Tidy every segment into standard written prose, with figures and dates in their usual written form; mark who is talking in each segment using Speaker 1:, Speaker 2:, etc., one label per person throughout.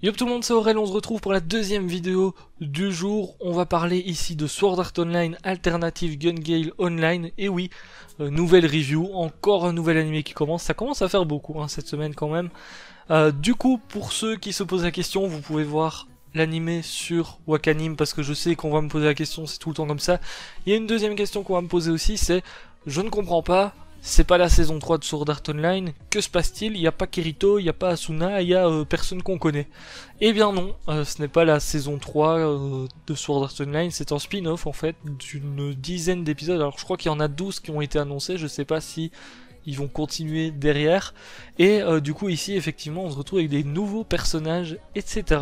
Speaker 1: Yo tout le monde, c'est Aurel, on se retrouve pour la deuxième vidéo du jour. On va parler ici de Sword Art Online Alternative Gun Gale Online. Et oui, nouvelle review, encore un nouvel animé qui commence. Ça commence à faire beaucoup cette semaine quand même. Du coup, pour ceux qui se posent la question, vous pouvez voir l'animé sur Wakanim, parce que je sais qu'on va me poser la question, c'est tout le temps comme ça. Il y a une deuxième question qu'on va me poser aussi, c'est je ne comprends pas. C'est pas la saison 3 de Sword Art Online, que se passe-t-il? Il n'y a pas Kirito, il n'y a pas Asuna, il y a personne qu'on connaît. Eh bien non, ce n'est pas la saison 3 de Sword Art Online, c'est un spin-off en fait, d'une dizaine d'épisodes. Alors je crois qu'il y en a 12 qui ont été annoncés, je sais pas si ils vont continuer derrière. Et du coup ici effectivement on se retrouve avec des nouveaux personnages, etc.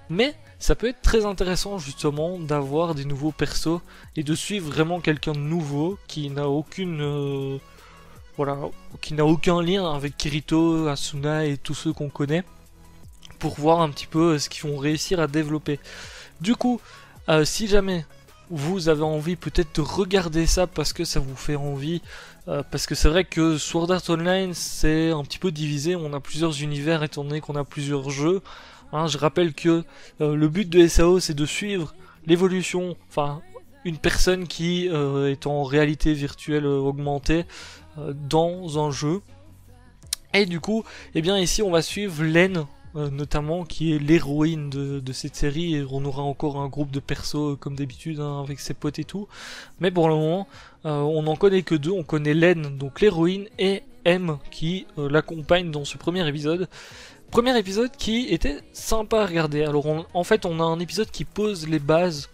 Speaker 1: Mais ça peut être très intéressant justement d'avoir des nouveaux persos et de suivre vraiment quelqu'un de nouveau qui n'a aucune... Voilà, qui n'a aucun lien avec Kirito, Asuna et tous ceux qu'on connaît, pour voir un petit peu ce qu'ils vont réussir à développer. Du coup, si jamais vous avez envie peut-être de regarder ça parce que ça vous fait envie, parce que c'est vrai que Sword Art Online c'est un petit peu divisé, on a plusieurs univers étant donné qu'on a plusieurs jeux. Je rappelle que le but de SAO c'est de suivre l'évolution, enfin une personne qui est en réalité virtuelle augmentée dans un jeu. Et du coup, eh bien ici on va suivre Len, notamment, qui est l'héroïne de cette série, et on aura encore un groupe de persos comme d'habitude avec ses potes et tout. Mais pour le moment, on n'en connaît que deux, on connaît Len, donc l'héroïne, et M qui l'accompagne dans ce premier épisode. Premier épisode qui était sympa à regarder. Alors en fait on a un épisode qui pose les bases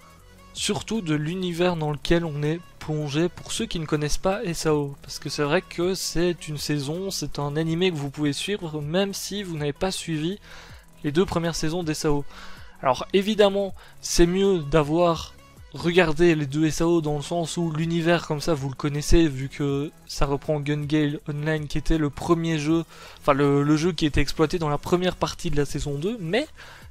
Speaker 1: surtout de l'univers dans lequel on est plongé pour ceux qui ne connaissent pas SAO. Parce que c'est vrai que c'est une saison, c'est un animé que vous pouvez suivre même si vous n'avez pas suivi les deux premières saisons d'SAO. Alors évidemment, c'est mieux d'avoir regardé les deux SAO dans le sens où l'univers comme ça vous le connaissez vu que ça reprend Gun Gale Online qui était le premier jeu, enfin le jeu qui était exploité dans la première partie de la saison 2, mais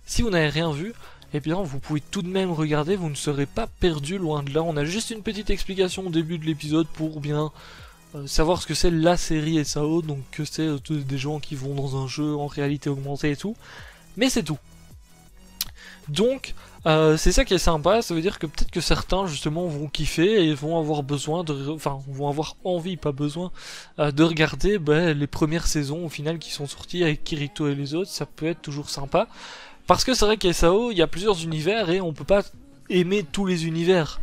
Speaker 1: si vous n'avez rien vu, eh bien vous pouvez tout de même regarder, vous ne serez pas perdu loin de là. On a juste une petite explication au début de l'épisode pour bien savoir ce que c'est la série SAO, donc que c'est des gens qui vont dans un jeu en réalité augmentée et tout, mais c'est tout. Donc c'est ça qui est sympa, ça veut dire que peut-être que certains justement vont kiffer et vont avoir besoin de, enfin vont avoir envie, pas besoin, de regarder les premières saisons au final qui sont sorties avec Kirito et les autres, ça peut être toujours sympa. Parce que c'est vrai qu'à SAO, il y a plusieurs univers et on peut pas aimer tous les univers.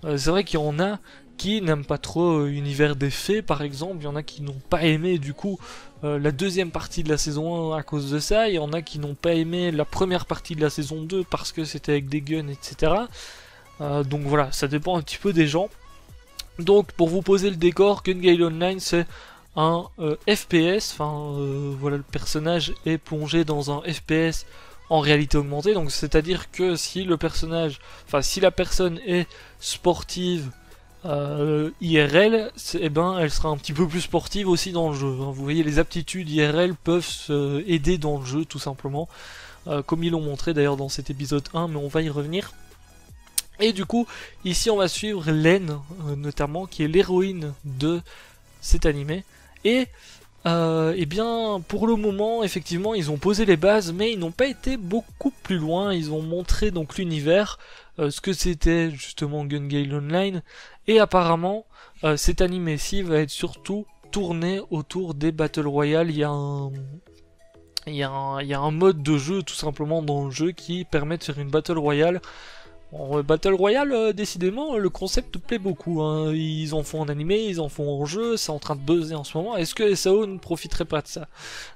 Speaker 1: C'est vrai qu'il y en a qui n'aiment pas trop l'univers des fées par exemple, il y en a qui n'ont pas aimé du coup la deuxième partie de la saison 1 à cause de ça, il y en a qui n'ont pas aimé la première partie de la saison 2 parce que c'était avec des guns, etc. Donc voilà, ça dépend un petit peu des gens. Donc pour vous poser le décor, Gun Gale Online c'est un FPS, voilà, le personnage est plongé dans un FPS en réalité augmentée, donc c'est-à-dire que si le personnage, enfin si la personne est sportive IRL, elle sera un petit peu plus sportive aussi dans le jeu. Vous voyez, les aptitudes IRL peuvent aider dans le jeu tout simplement, comme ils l'ont montré d'ailleurs dans cet épisode 1, mais on va y revenir. Et du coup, ici on va suivre Len, notamment, qui est l'héroïne de cet animé, et eh bien, pour le moment, effectivement, ils ont posé les bases, mais ils n'ont pas été beaucoup plus loin. Ils ont montré donc l'univers, ce que c'était justement Gun Gale Online, et apparemment, cet animé-ci va être surtout tourné autour des Battle Royale. Il y a un mode de jeu tout simplement dans le jeu qui permet de faire une Battle Royale. Bon, Battle Royale, décidément, le concept plaît beaucoup. Ils en font en animé, ils en font en jeu, c'est en train de buzzer en ce moment. Est-ce que SAO ne profiterait pas de ça?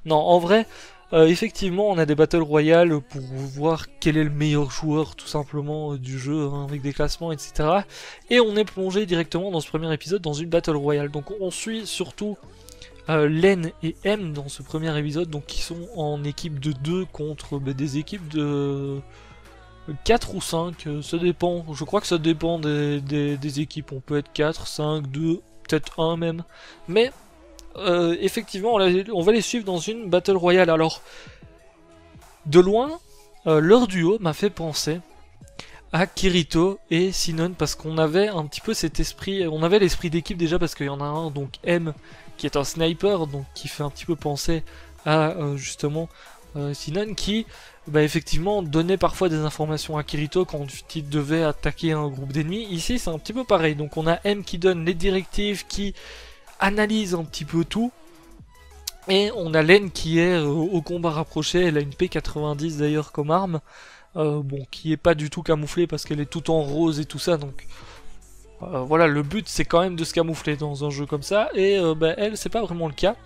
Speaker 1: Non, en vrai, effectivement, on a des Battle Royale pour voir quel est le meilleur joueur, tout simplement, du jeu, avec des classements, etc. Et on est plongé directement dans ce premier épisode dans une Battle Royale. Donc on suit surtout Len et M dans ce premier épisode, donc qui sont en équipe de 2 contre des équipes de... 4 ou 5, ça dépend, je crois que ça dépend des équipes, on peut être 4, 5, 2, peut-être 1 même, mais effectivement on va les suivre dans une Battle Royale. Alors, de loin, leur duo m'a fait penser à Kirito et Sinon, parce qu'on avait un petit peu cet esprit, on avait l'esprit d'équipe déjà, parce qu'il y en a un, donc M, qui est un sniper, donc qui fait un petit peu penser à justement Sinon qui effectivement donnait parfois des informations à Kirito quand il devait attaquer un groupe d'ennemis. Ici c'est un petit peu pareil, donc on a M qui donne les directives, qui analyse un petit peu tout, et on a Len qui est au combat rapproché. Elle a une P90 d'ailleurs comme arme, bon, qui est pas du tout camouflée parce qu'elle est tout en rose et tout ça, donc voilà, le but c'est quand même de se camoufler dans un jeu comme ça, et elle c'est pas vraiment le cas.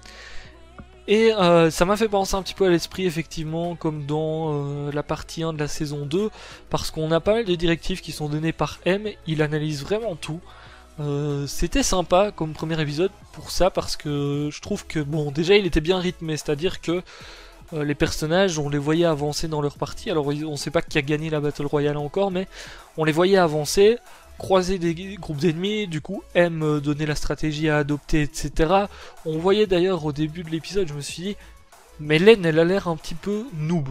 Speaker 1: Et ça m'a fait penser un petit peu à l'esprit, effectivement, comme dans la partie 1 de la saison 2, parce qu'on a pas mal de directives qui sont données par M, il analyse vraiment tout. C'était sympa comme premier épisode pour ça, parce que je trouve que, bon, déjà il était bien rythmé, c'est-à-dire que les personnages, on les voyait avancer dans leur partie. Alors on sait pas qui a gagné la Battle Royale encore, mais on les voyait avancer, croiser des groupes d'ennemis, du coup M donner la stratégie à adopter, etc. On voyait d'ailleurs au début de l'épisode, je me suis dit, mais Len elle a l'air un petit peu noob,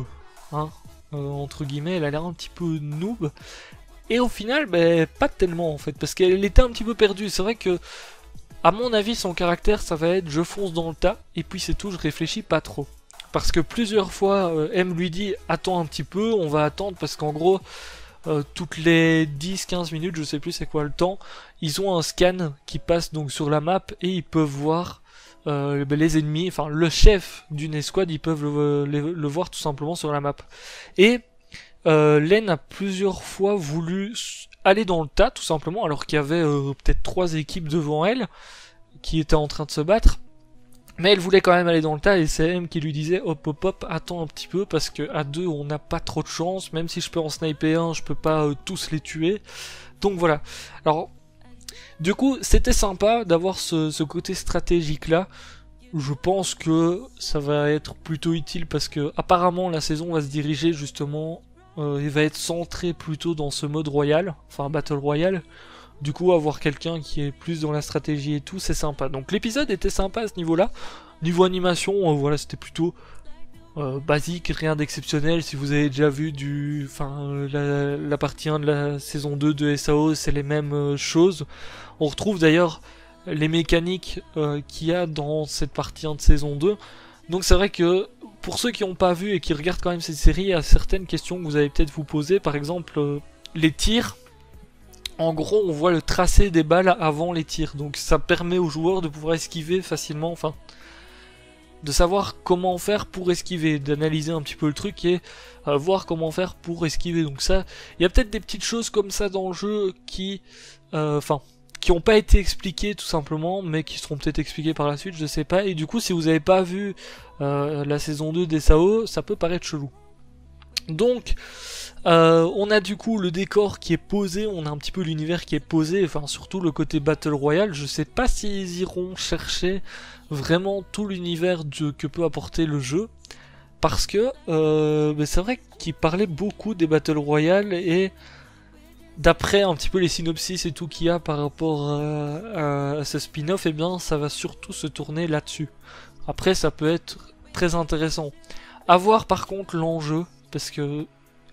Speaker 1: hein, entre guillemets, elle a l'air un petit peu noob, et au final, pas tellement en fait, parce qu'elle était un petit peu perdue. C'est vrai que, à mon avis, son caractère ça va être je fonce dans le tas, et puis c'est tout, je réfléchis pas trop. Parce que plusieurs fois, M lui dit attends un petit peu, on va attendre, parce qu'en gros, toutes les 10-15 minutes, je sais plus c'est quoi le temps, ils ont un scan qui passe donc sur la map et ils peuvent voir les ennemis, enfin le chef d'une escouade, ils peuvent le voir tout simplement sur la map. Et Len a plusieurs fois voulu aller dans le tas tout simplement, alors qu'il y avait peut-être 3 équipes devant elle qui étaient en train de se battre. Mais elle voulait quand même aller dans le tas, et c'est M qui lui disait hop hop hop, attends un petit peu, parce que à 2 on n'a pas trop de chance, même si je peux en sniper un, je peux pas tous les tuer. Donc voilà. Alors, du coup, c'était sympa d'avoir ce côté stratégique là. Je pense que ça va être plutôt utile, parce que apparemment la saison va se diriger justement, et va être centrée plutôt dans ce mode royal, enfin Battle Royale. Du coup, avoir quelqu'un qui est plus dans la stratégie et tout, c'est sympa. Donc l'épisode était sympa à ce niveau-là. Niveau animation, voilà, c'était plutôt basique, rien d'exceptionnel. Si vous avez déjà vu la partie 1 de la saison 2 de SAO, c'est les mêmes choses. On retrouve d'ailleurs les mécaniques qu'il y a dans cette partie 1 de saison 2. Donc c'est vrai que pour ceux qui n'ont pas vu et qui regardent quand même cette série, il y a certaines questions que vous allez peut-être vous poser. Par exemple, les tirs. En gros, on voit le tracé des balles avant les tirs, donc ça permet aux joueurs de pouvoir esquiver facilement, enfin, de savoir comment faire pour esquiver, d'analyser un petit peu le truc et voir comment faire pour esquiver. Donc ça, il y a peut-être des petites choses comme ça dans le jeu qui n'ont pas été expliquées tout simplement, mais qui seront peut-être expliquées par la suite, je sais pas. Et du coup, si vous n'avez pas vu la saison 2 des SAO, ça peut paraître chelou. Donc, on a du coup le décor qui est posé, on a un petit peu l'univers qui est posé, enfin surtout le côté Battle Royale. Je sais pas s'ils iront chercher vraiment tout l'univers que peut apporter le jeu, parce que c'est vrai qu'ils parlaient beaucoup des Battle Royale, et d'après un petit peu les synopsis et tout qu'il y a par rapport à ce spin-off, et bien ça va surtout se tourner là-dessus. Après ça peut être très intéressant. À voir par contre l'enjeu, parce que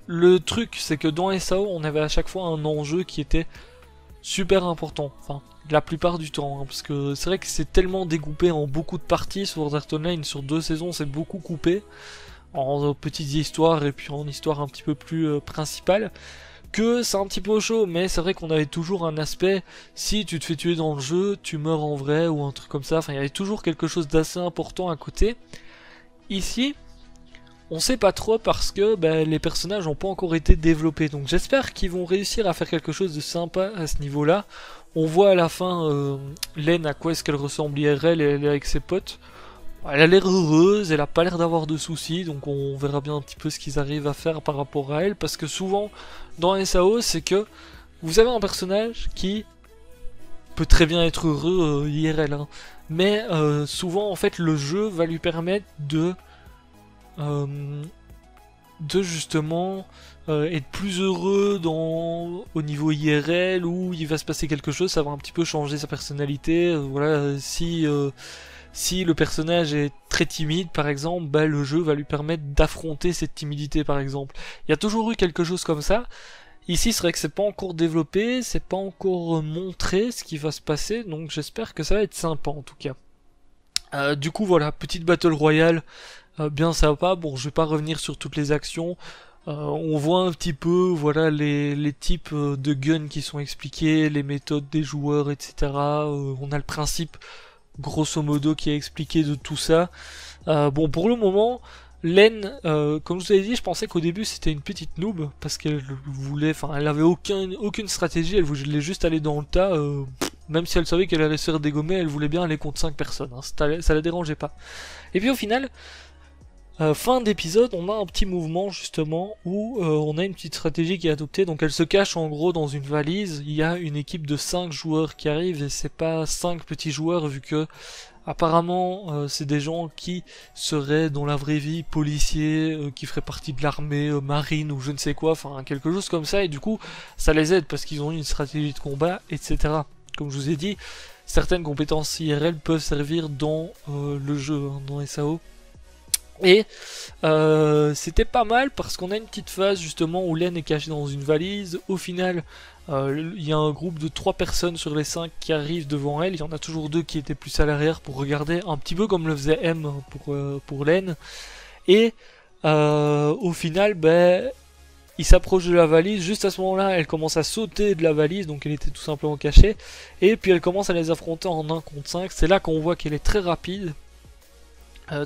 Speaker 1: le truc c'est que dans SAO on avait à chaque fois un enjeu qui était super important, enfin la plupart du temps, hein, parce que c'est vrai que c'est tellement découpé en beaucoup de parties. Sword Art Online sur 2 saisons c'est beaucoup coupé en petites histoires et puis en histoires un petit peu plus principales, que c'est un petit peu chaud. Mais c'est vrai qu'on avait toujours un aspect, si tu te fais tuer dans le jeu, tu meurs en vrai ou un truc comme ça, enfin il y avait toujours quelque chose d'assez important à côté. Ici, on sait pas trop parce que les personnages n'ont pas encore été développés, donc j'espère qu'ils vont réussir à faire quelque chose de sympa à ce niveau-là. On voit à la fin Len à quoi est-ce qu'elle ressemble IRL, et elle est avec ses potes. Elle a l'air heureuse, elle a pas l'air d'avoir de soucis, donc on verra bien un petit peu ce qu'ils arrivent à faire par rapport à elle, parce que souvent dans SAO c'est que vous avez un personnage qui peut très bien être heureux IRL, hein, mais souvent en fait le jeu va lui permettre de justement être plus heureux au niveau IRL, où il va se passer quelque chose, ça va un petit peu changer sa personnalité. Voilà, si le personnage est très timide par exemple, le jeu va lui permettre d'affronter cette timidité par exemple. Il y a toujours eu quelque chose comme ça. Ici c'est vrai que c'est pas encore développé, c'est pas encore montré ce qui va se passer, donc j'espère que ça va être sympa en tout cas. Du coup voilà, petite battle royale bien sympa. Bon, je vais pas revenir sur toutes les actions. On voit un petit peu, voilà, les types de guns qui sont expliqués, les méthodes des joueurs, etc. On a le principe, grosso modo, qui est expliqué de tout ça. Bon, pour le moment, Len, comme je vous avais dit, je pensais qu'au début c'était une petite noob, parce qu'elle voulait, enfin, elle avait aucune stratégie, elle voulait juste aller dans le tas, même si elle savait qu'elle allait se faire dégommer, elle voulait bien aller contre 5 personnes, hein, ça la dérangeait pas. Et puis au final, fin d'épisode, on a un petit mouvement justement où on a une petite stratégie qui est adoptée. Donc elle se cache en gros dans une valise. Il y a une équipe de 5 joueurs qui arrivent et c'est pas 5 petits joueurs vu que apparemment c'est des gens qui seraient dans la vraie vie policiers, qui feraient partie de l'armée, marine ou je ne sais quoi, enfin quelque chose comme ça. Et du coup ça les aide parce qu'ils ont une stratégie de combat, etc. Comme je vous ai dit, certaines compétences IRL peuvent servir dans le jeu, hein, dans SAO. Et c'était pas mal parce qu'on a une petite phase justement où Len est caché dans une valise. Au final, il y a un groupe de 3 personnes sur les 5 qui arrivent devant elle. Il y en a toujours 2 qui étaient plus à l'arrière pour regarder, un petit peu comme le faisait M pour Len. Et au final, ben, il s'approche de la valise. Juste à ce moment-là, elle commence à sauter de la valise, donc elle était tout simplement cachée. Et puis elle commence à les affronter en 1 contre 5. C'est là qu'on voit qu'elle est très rapide.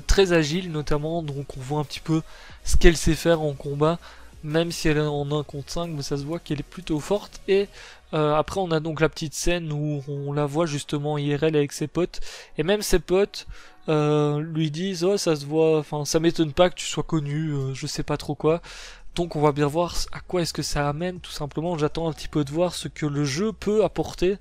Speaker 1: Très agile notamment, donc on voit un petit peu ce qu'elle sait faire en combat, même si elle est en 1 contre 5, mais ça se voit qu'elle est plutôt forte. Et après on a donc la petite scène où on la voit justement IRL avec ses potes, et même ses potes lui disent oh ça se voit, enfin ça m'étonne pas que tu sois connu, je sais pas trop quoi. Donc on va bien voir à quoi est-ce que ça amène, tout simplement. J'attends un petit peu de voir ce que le jeu peut apporter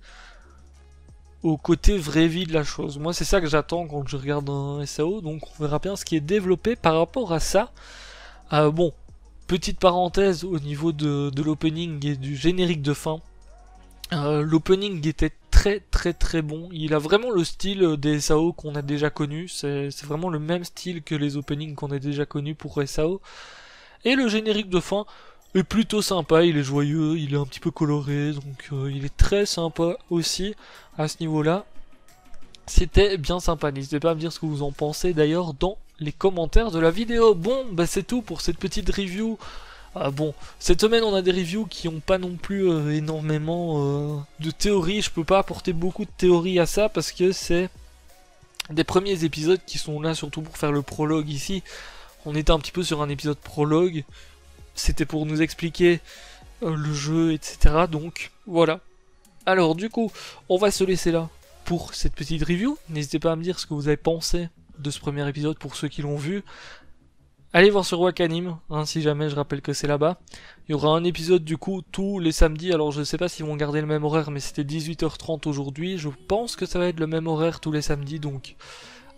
Speaker 1: au côté vraie vie de la chose. Moi c'est ça que j'attends quand je regarde un SAO, donc on verra bien ce qui est développé par rapport à ça. Bon, petite parenthèse au niveau de l'opening et du générique de fin. L'opening était très bon, il a vraiment le style des SAO qu'on a déjà connu, c'est vraiment le même style que les openings qu'on a déjà connus pour SAO. Et le générique de fin est plutôt sympa, il est joyeux, il est un petit peu coloré, donc il est très sympa aussi à ce niveau-là. C'était bien sympa, n'hésitez pas à me dire ce que vous en pensez d'ailleurs dans les commentaires de la vidéo. Bon, bah c'est tout pour cette petite review. Bon, cette semaine on a des reviews qui n'ont pas non plus énormément de théories, je peux pas apporter beaucoup de théories à ça parce que c'est des premiers épisodes qui sont là surtout pour faire le prologue ici. On était un petit peu sur un épisode prologue. C'était pour nous expliquer le jeu, etc. Donc, voilà. Alors, du coup, on va se laisser là pour cette petite review. N'hésitez pas à me dire ce que vous avez pensé de ce premier épisode pour ceux qui l'ont vu. Allez voir sur Wakanim, hein, si jamais, je rappelle que c'est là-bas. Il y aura un épisode, du coup, tous les samedis. Alors, je ne sais pas s'ils vont garder le même horaire, mais c'était 18h30 aujourd'hui. Je pense que ça va être le même horaire tous les samedis, donc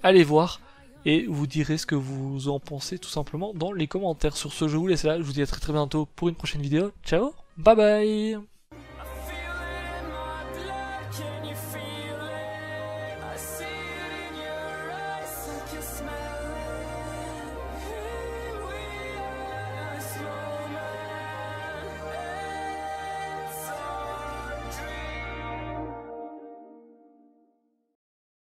Speaker 1: allez voir. Et vous direz ce que vous en pensez tout simplement dans les commentaires. Sur ce, je vous laisse là, je vous dis à très bientôt pour une prochaine vidéo. Ciao, bye bye.